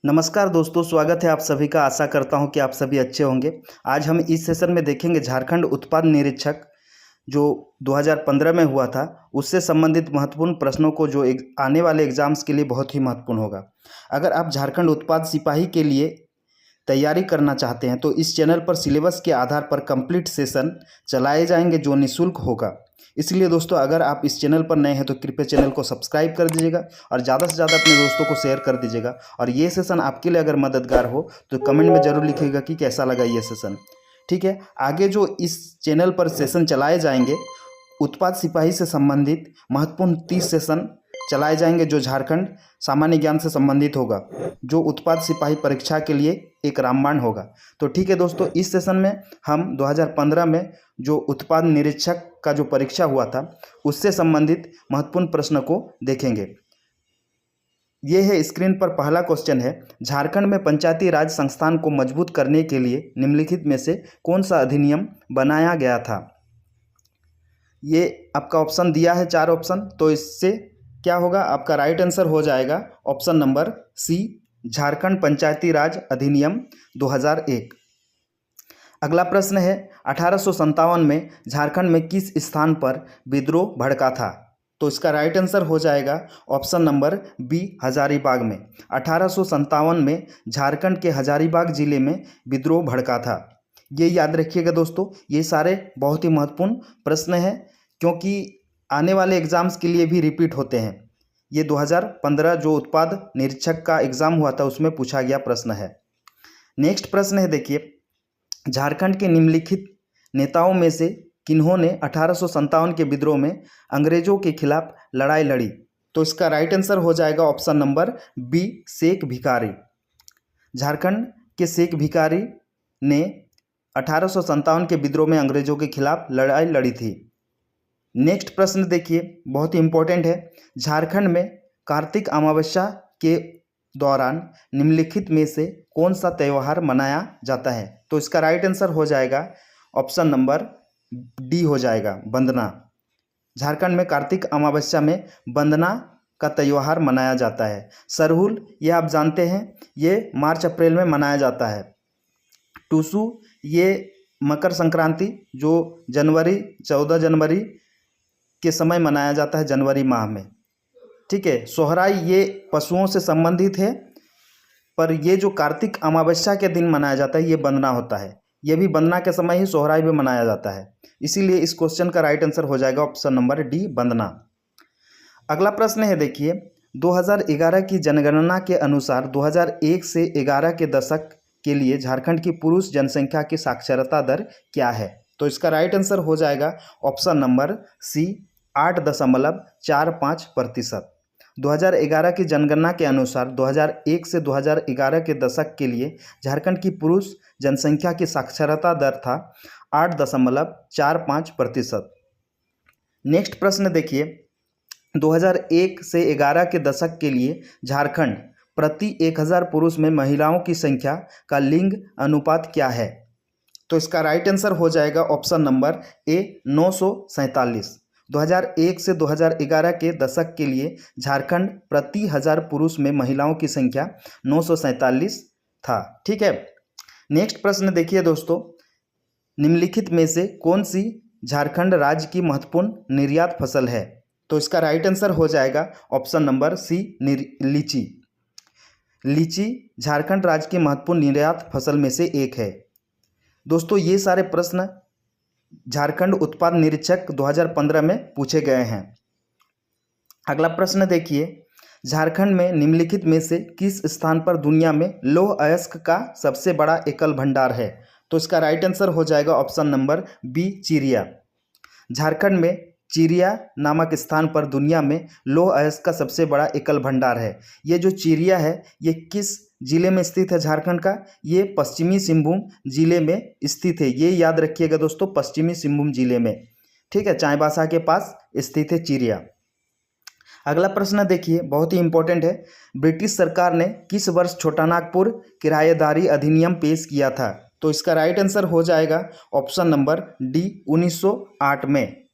नमस्कार दोस्तों, स्वागत है आप सभी का। आशा करता हूं कि आप सभी अच्छे होंगे। आज हम इस सेशन में देखेंगे झारखंड उत्पाद निरीक्षक जो 2015 में हुआ था, उससे संबंधित महत्वपूर्ण प्रश्नों को जो आने वाले एग्जाम्स के लिए बहुत ही महत्वपूर्ण होगा। अगर आप झारखंड उत्पाद सिपाही के लिए तैयारी करना चाहते हैं तो इस चैनल पर सिलेबस के आधार पर कंप्लीट सेशन चलाए जाएंगे जो निःशुल्क होगा। इसलिए दोस्तों, अगर आप इस चैनल पर नए हैं तो कृपया चैनल को सब्सक्राइब कर दीजिएगा और ज़्यादा से ज़्यादा अपने दोस्तों को शेयर कर दीजिएगा। और ये सेशन आपके लिए अगर मददगार हो तो कमेंट में ज़रूर लिखिएगा कि कैसा लगा ये सेशन। ठीक है, आगे जो इस चैनल पर सेशन चलाए जाएंगे, उत्पाद सिपाही से संबंधित महत्वपूर्ण 30 सेशन चलाए जाएंगे जो झारखंड सामान्य ज्ञान से संबंधित होगा, जो उत्पाद सिपाही परीक्षा के लिए एक रामबाण होगा। तो ठीक है दोस्तों, इस सेशन में हम 2015 में जो उत्पाद निरीक्षक का जो परीक्षा हुआ था उससे संबंधित महत्वपूर्ण प्रश्न को देखेंगे। ये है स्क्रीन पर पहला क्वेश्चन है, झारखंड में पंचायती राज संस्थान को मजबूत करने के लिए निम्नलिखित में से कौन सा अधिनियम बनाया गया था। ये आपका ऑप्शन दिया है, 4 ऑप्शन। तो इससे क्या होगा, आपका राइट आंसर हो जाएगा ऑप्शन नंबर सी, झारखंड पंचायती राज अधिनियम 2001। अगला प्रश्न है, 1857 में झारखंड में किस स्थान पर विद्रोह भड़का था। तो इसका राइट आंसर हो जाएगा ऑप्शन नंबर बी, हजारीबाग में। 1857 में झारखंड के हजारीबाग जिले में विद्रोह भड़का था। ये याद रखिएगा दोस्तों, ये सारे बहुत ही महत्वपूर्ण प्रश्न हैं क्योंकि आने वाले एग्जाम्स के लिए भी रिपीट होते हैं। ये 2015 जो उत्पाद निरीक्षक का एग्ज़ाम हुआ था उसमें पूछा गया प्रश्न है। नेक्स्ट प्रश्न है, देखिए, झारखंड के निम्नलिखित नेताओं में से किन्होंने 1857 के विद्रोह में अंग्रेजों के खिलाफ लड़ाई लड़ी। तो इसका राइट आंसर हो जाएगा option number B, Sheikh Bhikhari. Jharkhand के शेख भिखारी ने 1857 के विद्रोह में अंग्रेजों के खिलाफ लड़ाई लड़ी थी। नेक्स्ट प्रश्न देखिए, बहुत ही इंपॉर्टेंट है, झारखंड में कार्तिक अमावस्या के दौरान निम्नलिखित में से कौन सा त्यौहार मनाया जाता है। तो इसका राइट आंसर हो जाएगा ऑप्शन नंबर डी हो जाएगा, वंदना। झारखंड में कार्तिक अमावस्या में वंदना का त्यौहार मनाया जाता है। सरहुल, ये आप जानते हैं, ये मार्च अप्रैल में मनाया जाता है। टूसू, ये मकर संक्रांति जो 14 जनवरी के समय मनाया जाता है, जनवरी माह में। ठीक है, सोहराई ये पशुओं से संबंधित है, पर ये जो कार्तिक अमावस्या के दिन मनाया जाता है ये वंदना होता है। ये भी वंदना के समय ही सोहराई भी मनाया जाता है। इसीलिए इस क्वेश्चन का राइट आंसर हो जाएगा ऑप्शन नंबर डी, वंदना। अगला प्रश्न है, देखिए, 2011 की जनगणना के अनुसार 2001 से 11 के दशक के लिए झारखंड की पुरुष जनसंख्या की साक्षरता दर क्या है। तो इसका राइट आंसर हो जाएगा ऑप्शन नंबर सी, 8.45%। 2011 की जनगणना के अनुसार 2001 से 2011 के दशक के लिए झारखंड की पुरुष जनसंख्या की साक्षरता दर था 8.45%। नेक्स्ट प्रश्न देखिए, 2001 से 11 के दशक के लिए झारखंड प्रति 1000 पुरुष में महिलाओं की संख्या का लिंग अनुपात क्या है। तो इसका राइट आंसर हो जाएगा ऑप्शन नंबर ए, 947। 2001 से 2011 के दशक के लिए झारखंड प्रति 1000 पुरुष में महिलाओं की संख्या 947 था। ठीक है, नेक्स्ट प्रश्न देखिए दोस्तों, निम्नलिखित में से कौन सी झारखंड राज्य की महत्वपूर्ण निर्यात फसल है। तो इसका राइट आंसर हो जाएगा ऑप्शन नंबर सी, लीची। लीची झारखंड राज्य की महत्वपूर्ण निर्यात फसल में से एक है। दोस्तों, ये सारे प्रश्न झारखंड उत्पाद निरीक्षक 2015 में पूछे गए हैं। अगला प्रश्न देखिए, झारखंड में निम्नलिखित में से किस स्थान पर दुनिया में लौह अयस्क का सबसे बड़ा एकल भंडार है। तो इसका राइट आंसर हो जाएगा ऑप्शन नंबर बी, चिरिया। झारखंड में चिरिया नामक स्थान पर दुनिया में लौह अयस्क का सबसे बड़ा एकल भंडार है। ये जो चिरिया है ये किस जिले में स्थित है झारखंड का, ये पश्चिमी सिंहभूम जिले में स्थित है। ये याद रखिएगा दोस्तों, पश्चिमी सिंहभूम जिले में। ठीक है, चाईबासा के पास स्थित है चिरिया। अगला प्रश्न देखिए, बहुत ही इंपॉर्टेंट है, ब्रिटिश सरकार ने किस वर्ष छोटा नागपुर किराएदारी अधिनियम पेश किया था। तो इसका राइट आंसर हो जाएगा ऑप्शन नंबर डी, 1908 में।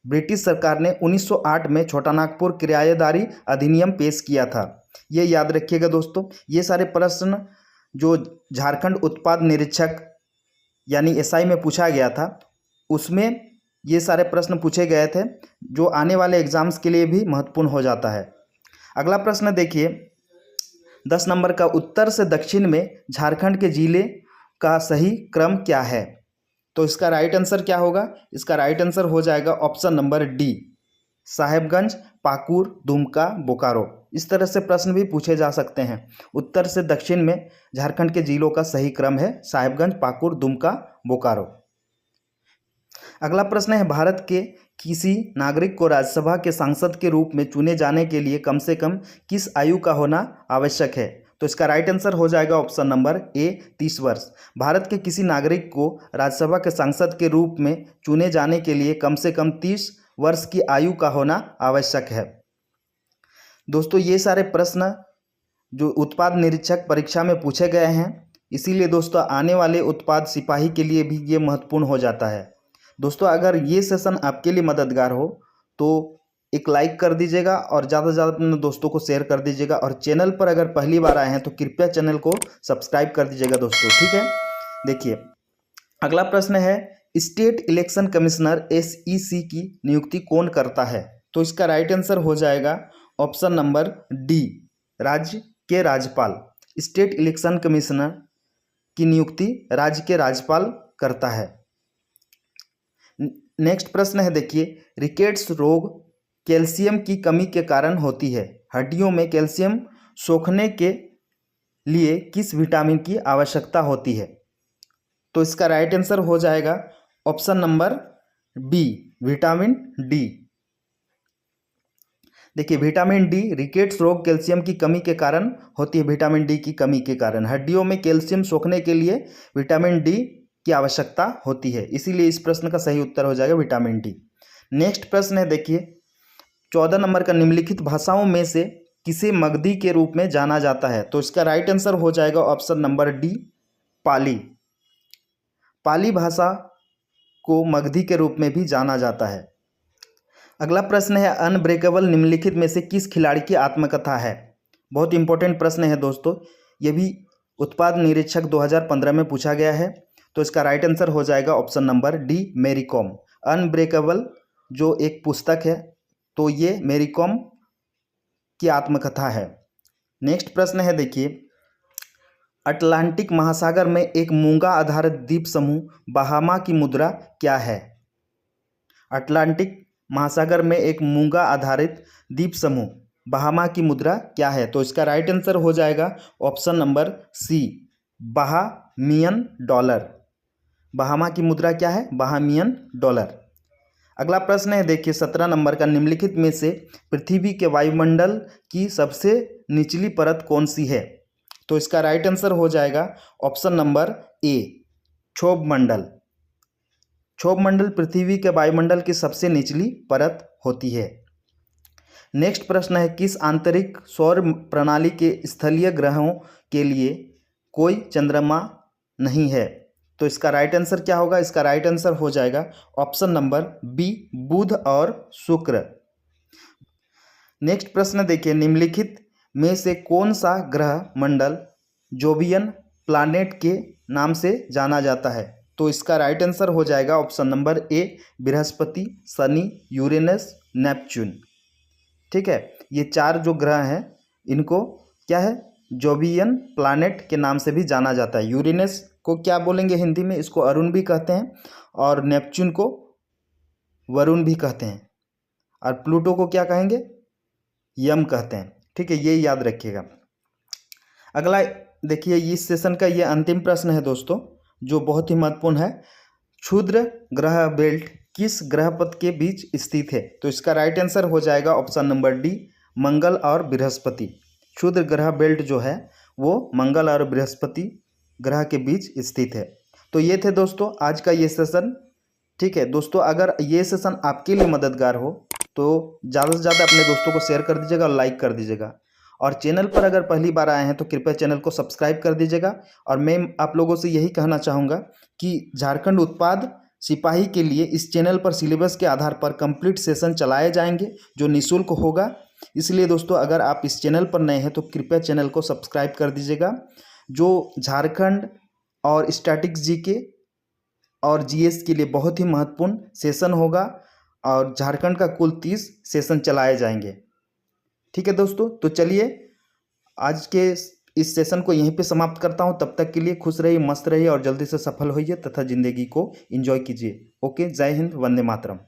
ब्रिटिश सरकार ने 1908 में छोटा नागपुर किराएदारी अधिनियम पेश किया था। ये याद रखिएगा दोस्तों। ये सारे प्रश्न जो झारखंड उत्पाद निरीक्षक यानी एसआई में पूछा गया था, उसमें ये सारे प्रश्न पूछे गए थे, जो आने वाले एग्जाम्स के लिए भी महत्वपूर्ण हो जाता है। अगला प्रश्न देखिए, 10 नंबर का, उत्तर से दक्षिण में झारखंड के जिले का सही क्रम क्या है? तो इसका राइट आंसर क्या होगा? इसका राइट आंसर हो जाएगा option number D, Sahebganj, Pakur, Dumka, Bokaro. इस तरह से प्रश्न भी पूछे जा सकते हैं। उत्तर से दक्षिण में झारखंड के जिलों का सही क्रम है साहेबगंज, पाकुर, दुमका, बोकारो। अगला प्रश्न है, भारत के किसी नागरिक को राज्यसभा के सांसद के रूप में चुने जाने के लिए कम से कम किस आयु का होना आवश्यक है? तो इसका राइट आंसर हो जाएगा ऑप्शन नंबर ए, 30 वर्ष। भारत के किसी नागरिक को राज्यसभा के सांसद के रूप में चुने जाने के लिए कम से कम 30 वर्ष की आयु का होना आवश्यक है। दोस्तों ये सारे प्रश्न जो उत्पाद निरीक्षक परीक्षा में पूछे गए हैं, इसीलिए दोस्तों आने वाले उत्पाद सिपाही के लिए भी ये महत्वपूर्ण हो जाता है। दोस्तों अगर ये सेशन आपके लिए मददगार हो तो एक लाइक कर दीजिएगा और ज़्यादा से ज़्यादा अपने दोस्तों को शेयर कर दीजिएगा, और चैनल पर अगर पहली बार आए हैं तो कृपया चैनल को सब्सक्राइब कर दीजिएगा दोस्तों, ठीक है। देखिए अगला प्रश्न है, स्टेट इलेक्शन कमिश्नर SEC की नियुक्ति कौन करता है? तो इसका राइट आंसर हो जाएगा ऑप्शन नंबर डी, राज्य के राज्यपाल। स्टेट इलेक्शन कमिश्नर की नियुक्ति राज्य के राज्यपाल करता है। नेक्स्ट प्रश्न है, देखिए, रिकेट्स रोग कैल्शियम की कमी के कारण होती है। हड्डियों में कैल्शियम सोखने के लिए किस विटामिन की आवश्यकता होती है? तो इसका राइट आंसर हो जाएगा option number B, vitamin D. देखिए विटामिन डी, रिकेट्स रोग कैल्शियम की कमी के कारण होती है। विटामिन डी की कमी के कारण हड्डियों में कैल्शियम सोखने के लिए विटामिन डी की आवश्यकता होती है, इसीलिए इस प्रश्न का सही उत्तर हो जाएगा विटामिन डी। नेक्स्ट प्रश्न है, देखिए 14 नंबर का, निम्नलिखित भाषाओं में से किसे मगधी के रूप में जाना जाता है? तो इसका राइट आंसर हो जाएगा ऑप्शन नंबर डी, पाली। पाली भाषा को मगधी के रूप में भी जाना जाता है। अगला प्रश्न है, अनब्रेकेबल निम्नलिखित में से किस खिलाड़ी की आत्मकथा है? बहुत इंपॉर्टेंट प्रश्न है दोस्तों, ये भी उत्पाद निरीक्षक 2015 में पूछा गया है। तो इसका राइट आंसर हो जाएगा option number D, Mary Kom. Unbreakable जो एक पुस्तक है, तो ये मैरी कॉम की आत्मकथा है। नेक्स्ट प्रश्न है, देखिए अटलांटिक महासागर में एक मूंगा आधारित द्वीप समूह बहामा की मुद्रा क्या है? अटलांटिक महासागर में एक मूंगा आधारित द्वीप समूह बहामा की मुद्रा क्या है? तो इसका राइट आंसर हो जाएगा option number C, Bahamian dollar. Bahama की मुद्रा क्या है? Bahamian dollar. अगला प्रश्न है, देखिए 17 नंबर का, निम्नलिखित में से पृथ्वी के वायुमंडल की सबसे निचली परत कौन सी है? तो इसका राइट आंसर हो जाएगा ऑप्शन नंबर ए, क्षोभ मंडल। क्षोभ मंडल पृथ्वी के वायुमंडल की सबसे निचली परत होती है। नेक्स्ट प्रश्न है, किस आंतरिक सौर प्रणाली के स्थलीय ग्रहों के लिए कोई चंद्रमा नहीं है? तो इसका राइट आंसर क्या होगा? इसका राइट आंसर हो जाएगा ऑप्शन नंबर बी, बुध और शुक्र। नेक्स्ट प्रश्न देखिए, निम्नलिखित में से कौन सा ग्रह मंडल जोवियन प्लैनेट के नाम से जाना जाता है? तो इसका राइट आंसर हो जाएगा option number A, Brihaspati, Shani, Uranus, Neptune. ठीक है, ये 4 जो ग्रह हैं इनको क्या है? जोवियन प्लैनेट के नाम से भी जाना जाता है। यूरेनस को क्या बोलेंगे हिंदी में? इसको अरुण भी कहते हैं, और नेपच्यून को वरुण भी कहते हैं, और प्लूटो को क्या कहेंगे? यम कहते हैं। ठीक है, ये याद रखिएगा। अगला देखिए, इस सेशन का ये अंतिम प्रश्न है दोस्तों, जो बहुत ही महत्वपूर्ण है। क्षुद्र ग्रह बेल्ट किस ग्रह पथ के बीच स्थित है? तो इसका राइट आंसर हो जाएगा ऑप्शन नंबर डी, मंगल और बृहस्पति। क्षुद्र ग्रह बेल्ट जो है वो मंगल और बृहस्पति ग्रह के बीच स्थित है। तो ये थे दोस्तों आज का ये सेशन। ठीक है दोस्तों, अगर ये सेशन आपके लिए मददगार हो तो ज़्यादा से ज़्यादा अपने दोस्तों को शेयर कर दीजिएगा और लाइक कर दीजिएगा, और चैनल पर अगर पहली बार आए हैं तो कृपया चैनल को सब्सक्राइब कर दीजिएगा। और मैं आप लोगों से यही कहना चाहूँगा कि झारखंड उत्पाद सिपाही के लिए इस चैनल पर सिलेबस के आधार पर कंप्लीट सेशन चलाए जाएंगे जो निःशुल्क होगा। इसलिए दोस्तों अगर आप इस चैनल पर नए हैं तो कृपया चैनल को सब्सक्राइब कर दीजिएगा। जो झारखंड और स्टैटिक्स जीके और जीएस के लिए बहुत ही महत्वपूर्ण सेशन होगा और झारखंड का कुल 30 सेशन चलाए जाएंगे। ठीक है दोस्तों, तो चलिए आज के इस सेशन को यहीं पे समाप्त करता हूं। तब तक के लिए खुश रहिए, मस्त रहिए और जल्दी से सफल होइए तथा ज़िंदगी को एंजॉय कीजिए। ओके, जय हिंद, वंदे मातरम।